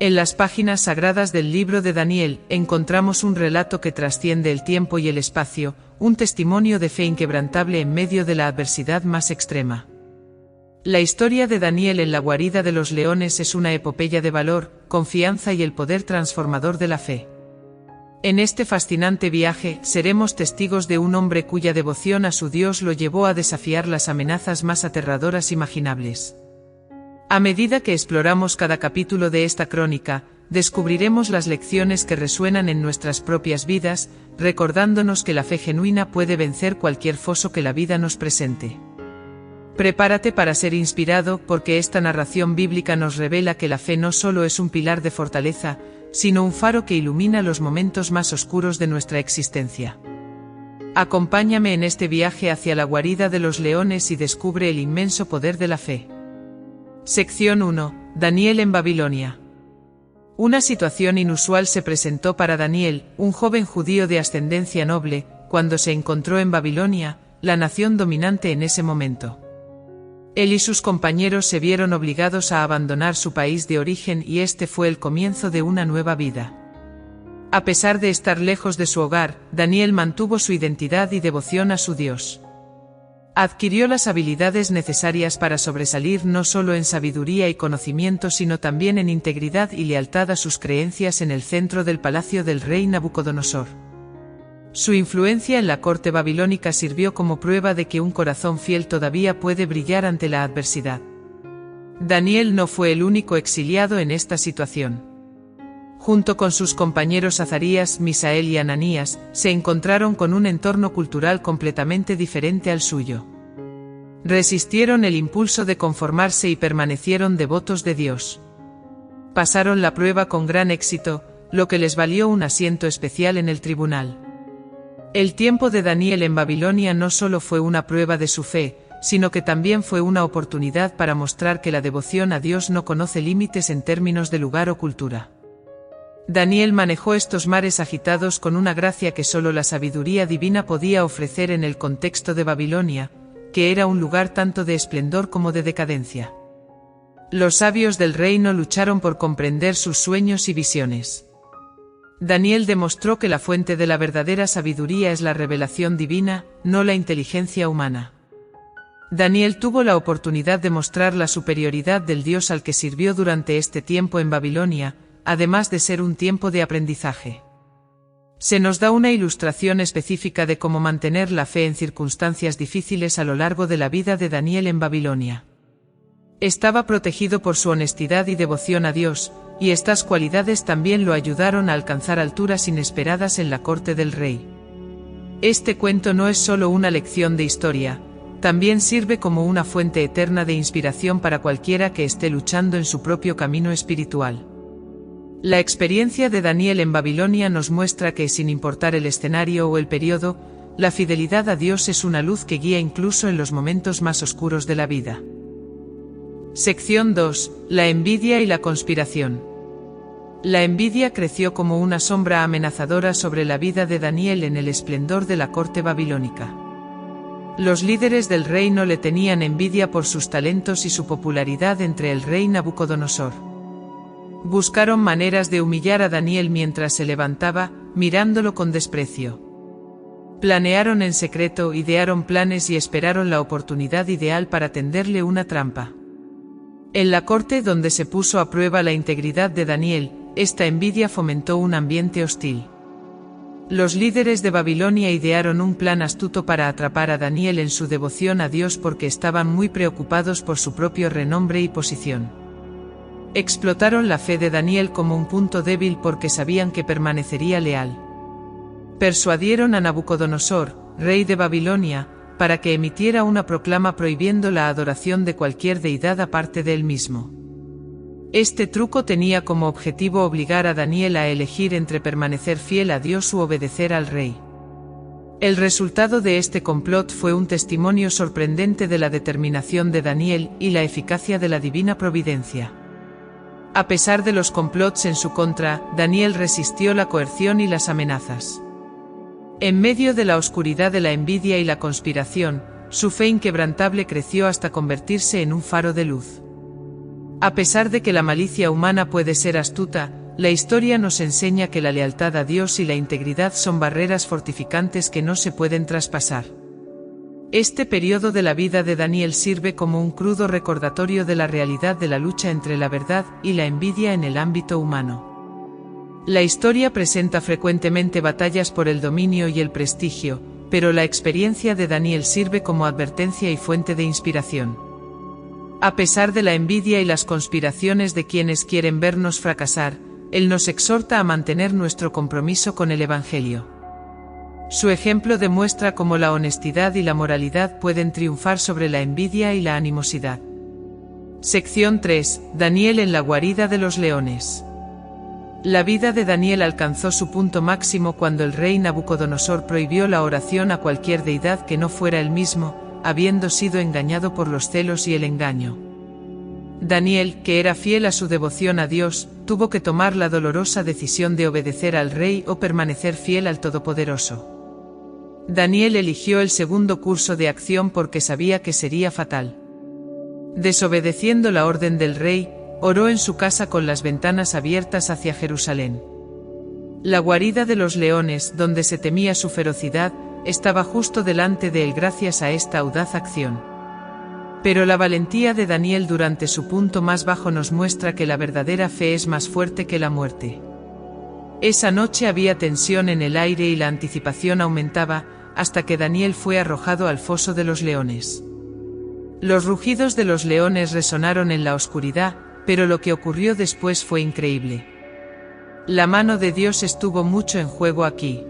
En las páginas sagradas del libro de Daniel, encontramos un relato que trasciende el tiempo y el espacio, un testimonio de fe inquebrantable en medio de la adversidad más extrema. La historia de Daniel en la guarida de los leones es una epopeya de valor, confianza y el poder transformador de la fe. En este fascinante viaje, seremos testigos de un hombre cuya devoción a su Dios lo llevó a desafiar las amenazas más aterradoras imaginables. A medida que exploramos cada capítulo de esta crónica, descubriremos las lecciones que resuenan en nuestras propias vidas, recordándonos que la fe genuina puede vencer cualquier foso que la vida nos presente. Prepárate para ser inspirado, porque esta narración bíblica nos revela que la fe no solo es un pilar de fortaleza, sino un faro que ilumina los momentos más oscuros de nuestra existencia. Acompáñame en este viaje hacia la guarida de los leones y descubre el inmenso poder de la fe. Sección 1. Daniel en Babilonia. Una situación inusual se presentó para Daniel, un joven judío de ascendencia noble, cuando se encontró en Babilonia, la nación dominante en ese momento. Él y sus compañeros se vieron obligados a abandonar su país de origen y este fue el comienzo de una nueva vida. A pesar de estar lejos de su hogar, Daniel mantuvo su identidad y devoción a su Dios. Adquirió las habilidades necesarias para sobresalir no solo en sabiduría y conocimiento sino también en integridad y lealtad a sus creencias en el centro del palacio del rey Nabucodonosor. Su influencia en la corte babilónica sirvió como prueba de que un corazón fiel todavía puede brillar ante la adversidad. Daniel no fue el único exiliado en esta situación. Junto con sus compañeros Azarías, Misael y Ananías, se encontraron con un entorno cultural completamente diferente al suyo. Resistieron el impulso de conformarse y permanecieron devotos de Dios. Pasaron la prueba con gran éxito, lo que les valió un asiento especial en el tribunal. El tiempo de Daniel en Babilonia no solo fue una prueba de su fe, sino que también fue una oportunidad para mostrar que la devoción a Dios no conoce límites en términos de lugar o cultura. Daniel manejó estos mares agitados con una gracia que solo la sabiduría divina podía ofrecer en el contexto de Babilonia, que era un lugar tanto de esplendor como de decadencia. Los sabios del reino lucharon por comprender sus sueños y visiones. Daniel demostró que la fuente de la verdadera sabiduría es la revelación divina, no la inteligencia humana. Daniel tuvo la oportunidad de mostrar la superioridad del Dios al que sirvió durante este tiempo en Babilonia, además de ser un tiempo de aprendizaje. Se nos da una ilustración específica de cómo mantener la fe en circunstancias difíciles a lo largo de la vida de Daniel en Babilonia. Estaba protegido por su honestidad y devoción a Dios, y estas cualidades también lo ayudaron a alcanzar alturas inesperadas en la corte del rey. Este cuento no es solo una lección de historia, también sirve como una fuente eterna de inspiración para cualquiera que esté luchando en su propio camino espiritual. La experiencia de Daniel en Babilonia nos muestra que, sin importar el escenario o el periodo, la fidelidad a Dios es una luz que guía incluso en los momentos más oscuros de la vida. Sección 2. La envidia y la conspiración. La envidia creció como una sombra amenazadora sobre la vida de Daniel en el esplendor de la corte babilónica. Los líderes del reino le tenían envidia por sus talentos y su popularidad entre el rey Nabucodonosor. Buscaron maneras de humillar a Daniel mientras se levantaba, mirándolo con desprecio. Planearon en secreto, idearon planes y esperaron la oportunidad ideal para tenderle una trampa. En la corte donde se puso a prueba la integridad de Daniel, esta envidia fomentó un ambiente hostil. Los líderes de Babilonia idearon un plan astuto para atrapar a Daniel en su devoción a Dios porque estaban muy preocupados por su propio renombre y posición. Explotaron la fe de Daniel como un punto débil porque sabían que permanecería leal. Persuadieron a Nabucodonosor, rey de Babilonia, para que emitiera una proclama prohibiendo la adoración de cualquier deidad aparte de él mismo. Este truco tenía como objetivo obligar a Daniel a elegir entre permanecer fiel a Dios u obedecer al rey. El resultado de este complot fue un testimonio sorprendente de la determinación de Daniel y la eficacia de la divina providencia. A pesar de los complots en su contra, Daniel resistió la coerción y las amenazas. En medio de la oscuridad de la envidia y la conspiración, su fe inquebrantable creció hasta convertirse en un faro de luz. A pesar de que la malicia humana puede ser astuta, la historia nos enseña que la lealtad a Dios y la integridad son barreras fortificantes que no se pueden traspasar. Este periodo de la vida de Daniel sirve como un crudo recordatorio de la realidad de la lucha entre la verdad y la envidia en el ámbito humano. La historia presenta frecuentemente batallas por el dominio y el prestigio, pero la experiencia de Daniel sirve como advertencia y fuente de inspiración. A pesar de la envidia y las conspiraciones de quienes quieren vernos fracasar, él nos exhorta a mantener nuestro compromiso con el Evangelio. Su ejemplo demuestra cómo la honestidad y la moralidad pueden triunfar sobre la envidia y la animosidad. Sección 3. Daniel en la guarida de los leones. La vida de Daniel alcanzó su punto máximo cuando el rey Nabucodonosor prohibió la oración a cualquier deidad que no fuera él mismo, habiendo sido engañado por los celos y el engaño. Daniel, que era fiel a su devoción a Dios, tuvo que tomar la dolorosa decisión de obedecer al rey o permanecer fiel al Todopoderoso. Daniel eligió el segundo curso de acción porque sabía que sería fatal. Desobedeciendo la orden del rey, oró en su casa con las ventanas abiertas hacia Jerusalén. La guarida de los leones, donde se temía su ferocidad, estaba justo delante de él gracias a esta audaz acción. Pero la valentía de Daniel durante su punto más bajo nos muestra que la verdadera fe es más fuerte que la muerte. Esa noche había tensión en el aire y la anticipación aumentaba, hasta que Daniel fue arrojado al foso de los leones. Los rugidos de los leones resonaron en la oscuridad, pero lo que ocurrió después fue increíble. La mano de Dios estuvo mucho en juego aquí.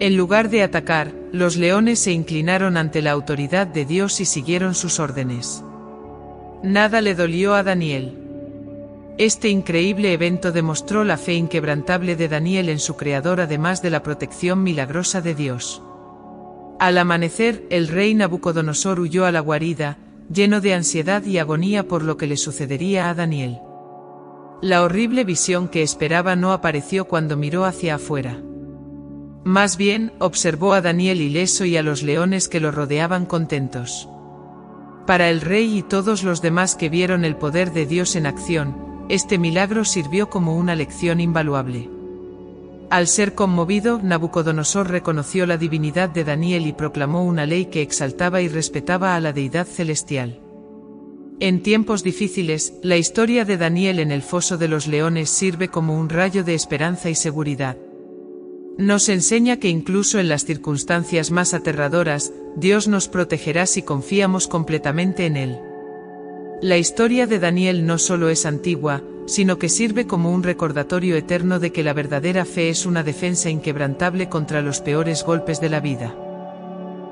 En lugar de atacar, los leones se inclinaron ante la autoridad de Dios y siguieron sus órdenes. Nada le dolió a Daniel. Este increíble evento demostró la fe inquebrantable de Daniel en su Creador, además de la protección milagrosa de Dios. Al amanecer, el rey Nabucodonosor huyó a la guarida, lleno de ansiedad y agonía por lo que le sucedería a Daniel. La horrible visión que esperaba no apareció cuando miró hacia afuera. Más bien, observó a Daniel ileso y a los leones que lo rodeaban contentos. Para el rey y todos los demás que vieron el poder de Dios en acción, este milagro sirvió como una lección invaluable. Al ser conmovido, Nabucodonosor reconoció la divinidad de Daniel y proclamó una ley que exaltaba y respetaba a la deidad celestial. En tiempos difíciles, la historia de Daniel en el foso de los leones sirve como un rayo de esperanza y seguridad. Nos enseña que incluso en las circunstancias más aterradoras, Dios nos protegerá si confiamos completamente en Él. La historia de Daniel no solo es antigua, sino que sirve como un recordatorio eterno de que la verdadera fe es una defensa inquebrantable contra los peores golpes de la vida.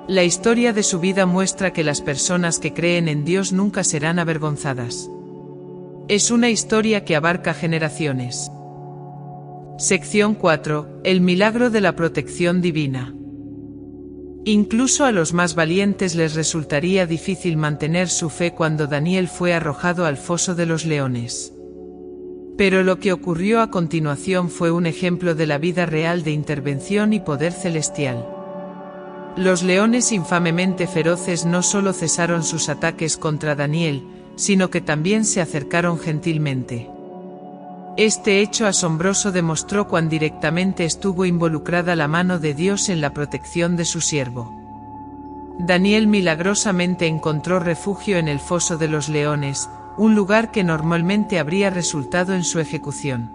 La historia de su vida muestra que las personas que creen en Dios nunca serán avergonzadas. Es una historia que abarca generaciones. Sección 4. El milagro de la protección divina. Incluso a los más valientes les resultaría difícil mantener su fe cuando Daniel fue arrojado al foso de los leones. Pero lo que ocurrió a continuación fue un ejemplo de la vida real de intervención y poder celestial. Los leones infamemente feroces no solo cesaron sus ataques contra Daniel, sino que también se acercaron gentilmente. Este hecho asombroso demostró cuán directamente estuvo involucrada la mano de Dios en la protección de su siervo. Daniel milagrosamente encontró refugio en el foso de los leones, un lugar que normalmente habría resultado en su ejecución.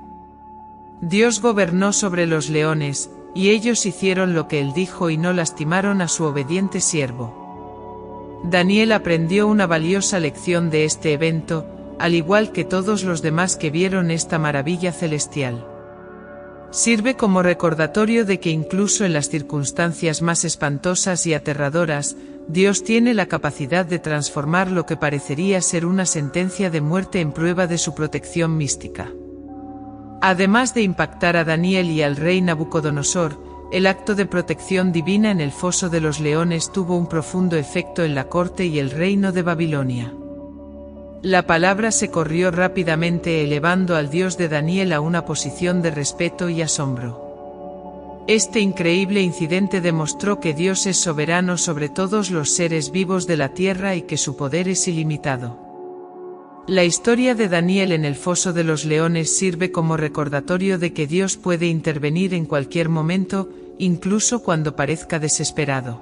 Dios gobernó sobre los leones, y ellos hicieron lo que él dijo y no lastimaron a su obediente siervo. Daniel aprendió una valiosa lección de este evento, al igual que todos los demás que vieron esta maravilla celestial. Sirve como recordatorio de que incluso en las circunstancias más espantosas y aterradoras, Dios tiene la capacidad de transformar lo que parecería ser una sentencia de muerte en prueba de su protección mística. Además de impactar a Daniel y al rey Nabucodonosor, el acto de protección divina en el foso de los leones tuvo un profundo efecto en la corte y el reino de Babilonia. La palabra se corrió rápidamente elevando al Dios de Daniel a una posición de respeto y asombro. Este increíble incidente demostró que Dios es soberano sobre todos los seres vivos de la tierra y que su poder es ilimitado. La historia de Daniel en el foso de los leones sirve como recordatorio de que Dios puede intervenir en cualquier momento, incluso cuando parezca desesperado.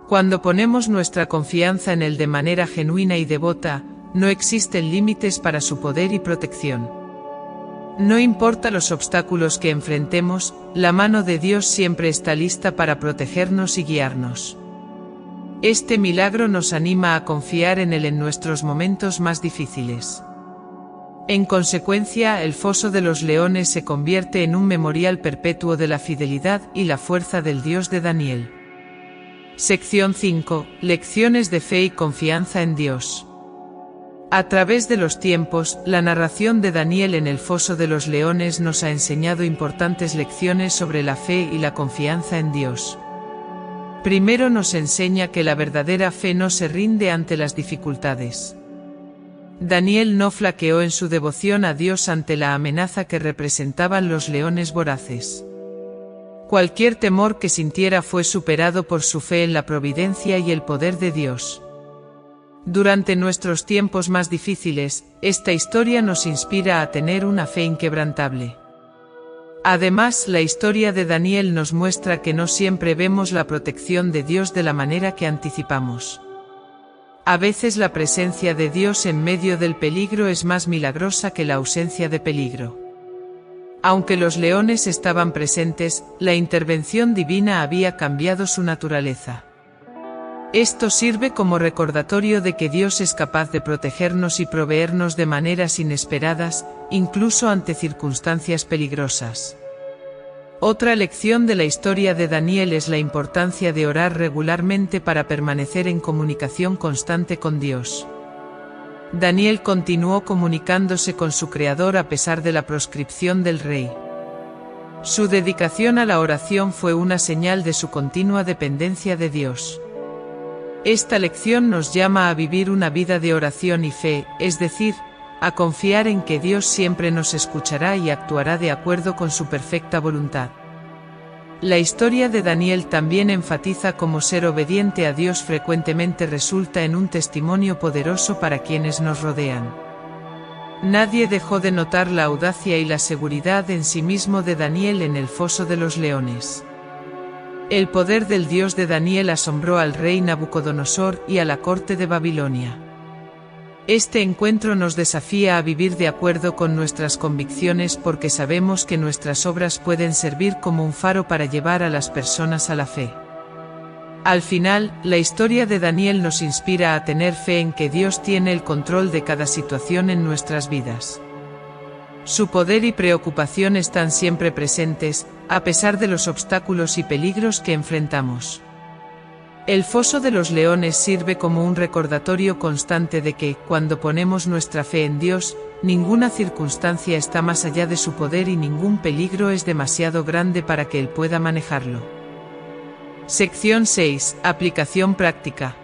Cuando ponemos nuestra confianza en Él de manera genuina y devota, no existen límites para su poder y protección. No importa los obstáculos que enfrentemos, la mano de Dios siempre está lista para protegernos y guiarnos. Este milagro nos anima a confiar en Él en nuestros momentos más difíciles. En consecuencia, el foso de los leones se convierte en un memorial perpetuo de la fidelidad y la fuerza del Dios de Daniel. Sección 5. Lecciones de fe y confianza en Dios. A través de los tiempos, la narración de Daniel en el foso de los leones nos ha enseñado importantes lecciones sobre la fe y la confianza en Dios. Primero nos enseña que la verdadera fe no se rinde ante las dificultades. Daniel no flaqueó en su devoción a Dios ante la amenaza que representaban los leones voraces. Cualquier temor que sintiera fue superado por su fe en la providencia y el poder de Dios. Durante nuestros tiempos más difíciles, esta historia nos inspira a tener una fe inquebrantable. Además, la historia de Daniel nos muestra que no siempre vemos la protección de Dios de la manera que anticipamos. A veces la presencia de Dios en medio del peligro es más milagrosa que la ausencia de peligro. Aunque los leones estaban presentes, la intervención divina había cambiado su naturaleza. Esto sirve como recordatorio de que Dios es capaz de protegernos y proveernos de maneras inesperadas, incluso ante circunstancias peligrosas. Otra lección de la historia de Daniel es la importancia de orar regularmente para permanecer en comunicación constante con Dios. Daniel continuó comunicándose con su Creador a pesar de la proscripción del rey. Su dedicación a la oración fue una señal de su continua dependencia de Dios. Esta lección nos llama a vivir una vida de oración y fe, es decir, a confiar en que Dios siempre nos escuchará y actuará de acuerdo con su perfecta voluntad. La historia de Daniel también enfatiza cómo ser obediente a Dios frecuentemente resulta en un testimonio poderoso para quienes nos rodean. Nadie dejó de notar la audacia y la seguridad en sí mismo de Daniel en el foso de los leones. El poder del Dios de Daniel asombró al rey Nabucodonosor y a la corte de Babilonia. Este encuentro nos desafía a vivir de acuerdo con nuestras convicciones porque sabemos que nuestras obras pueden servir como un faro para llevar a las personas a la fe. Al final, la historia de Daniel nos inspira a tener fe en que Dios tiene el control de cada situación en nuestras vidas. Su poder y preocupación están siempre presentes, a pesar de los obstáculos y peligros que enfrentamos. El foso de los leones sirve como un recordatorio constante de que, cuando ponemos nuestra fe en Dios, ninguna circunstancia está más allá de su poder y ningún peligro es demasiado grande para que Él pueda manejarlo. Sección 6. Aplicación práctica.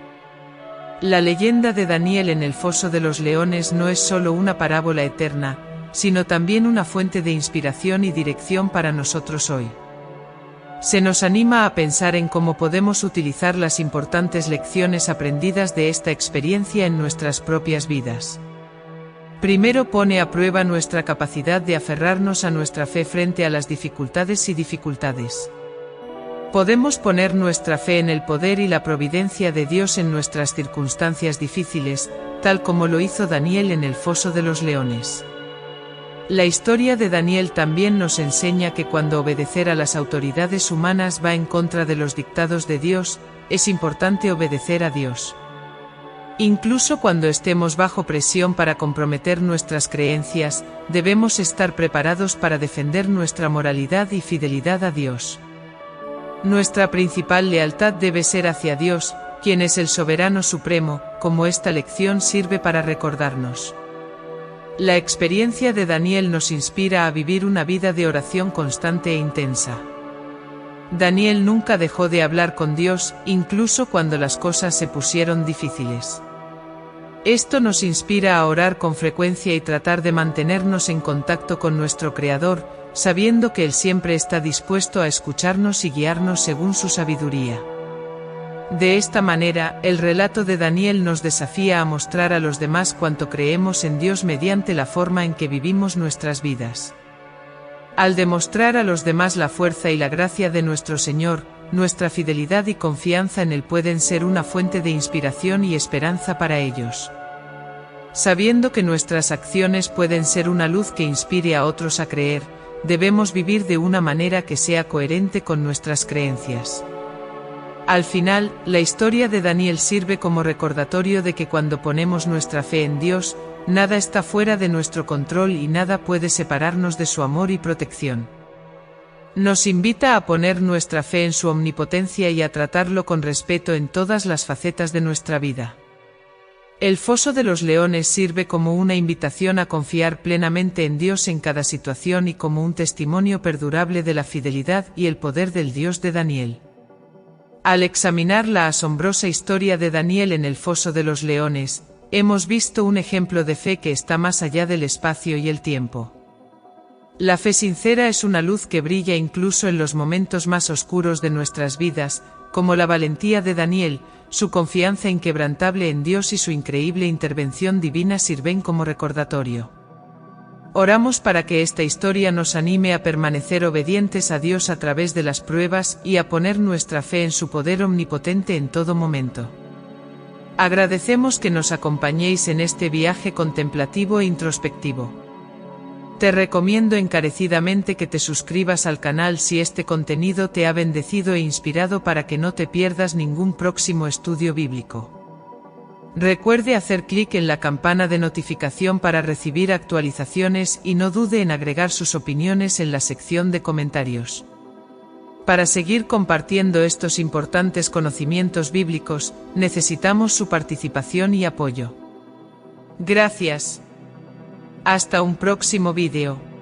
La leyenda de Daniel en el foso de los leones no es solo una parábola eterna, sino también una fuente de inspiración y dirección para nosotros hoy. Se nos anima a pensar en cómo podemos utilizar las importantes lecciones aprendidas de esta experiencia en nuestras propias vidas. Primero, pone a prueba nuestra capacidad de aferrarnos a nuestra fe frente a las dificultades y dificultades. Podemos poner nuestra fe en el poder y la providencia de Dios en nuestras circunstancias difíciles, tal como lo hizo Daniel en el foso de los leones. La historia de Daniel también nos enseña que cuando obedecer a las autoridades humanas va en contra de los dictados de Dios, es importante obedecer a Dios. Incluso cuando estemos bajo presión para comprometer nuestras creencias, debemos estar preparados para defender nuestra moralidad y fidelidad a Dios. Nuestra principal lealtad debe ser hacia Dios, quien es el soberano supremo, como esta lección sirve para recordarnos. La experiencia de Daniel nos inspira a vivir una vida de oración constante e intensa. Daniel nunca dejó de hablar con Dios, incluso cuando las cosas se pusieron difíciles. Esto nos inspira a orar con frecuencia y tratar de mantenernos en contacto con nuestro Creador, sabiendo que Él siempre está dispuesto a escucharnos y guiarnos según su sabiduría. De esta manera, el relato de Daniel nos desafía a mostrar a los demás cuánto creemos en Dios mediante la forma en que vivimos nuestras vidas. Al demostrar a los demás la fuerza y la gracia de nuestro Señor, nuestra fidelidad y confianza en Él pueden ser una fuente de inspiración y esperanza para ellos. Sabiendo que nuestras acciones pueden ser una luz que inspire a otros a creer, debemos vivir de una manera que sea coherente con nuestras creencias. Al final, la historia de Daniel sirve como recordatorio de que cuando ponemos nuestra fe en Dios, nada está fuera de nuestro control y nada puede separarnos de su amor y protección. Nos invita a poner nuestra fe en su omnipotencia y a tratarlo con respeto en todas las facetas de nuestra vida. El foso de los leones sirve como una invitación a confiar plenamente en Dios en cada situación y como un testimonio perdurable de la fidelidad y el poder del Dios de Daniel. Al examinar la asombrosa historia de Daniel en el foso de los leones, hemos visto un ejemplo de fe que está más allá del espacio y el tiempo. La fe sincera es una luz que brilla incluso en los momentos más oscuros de nuestras vidas, como la valentía de Daniel, su confianza inquebrantable en Dios y su increíble intervención divina sirven como recordatorio. Oramos para que esta historia nos anime a permanecer obedientes a Dios a través de las pruebas y a poner nuestra fe en su poder omnipotente en todo momento. Agradecemos que nos acompañéis en este viaje contemplativo e introspectivo. Te recomiendo encarecidamente que te suscribas al canal si este contenido te ha bendecido e inspirado para que no te pierdas ningún próximo estudio bíblico. Recuerde hacer clic en la campana de notificación para recibir actualizaciones y no dude en agregar sus opiniones en la sección de comentarios. Para seguir compartiendo estos importantes conocimientos bíblicos, necesitamos su participación y apoyo. Gracias. Hasta un próximo vídeo.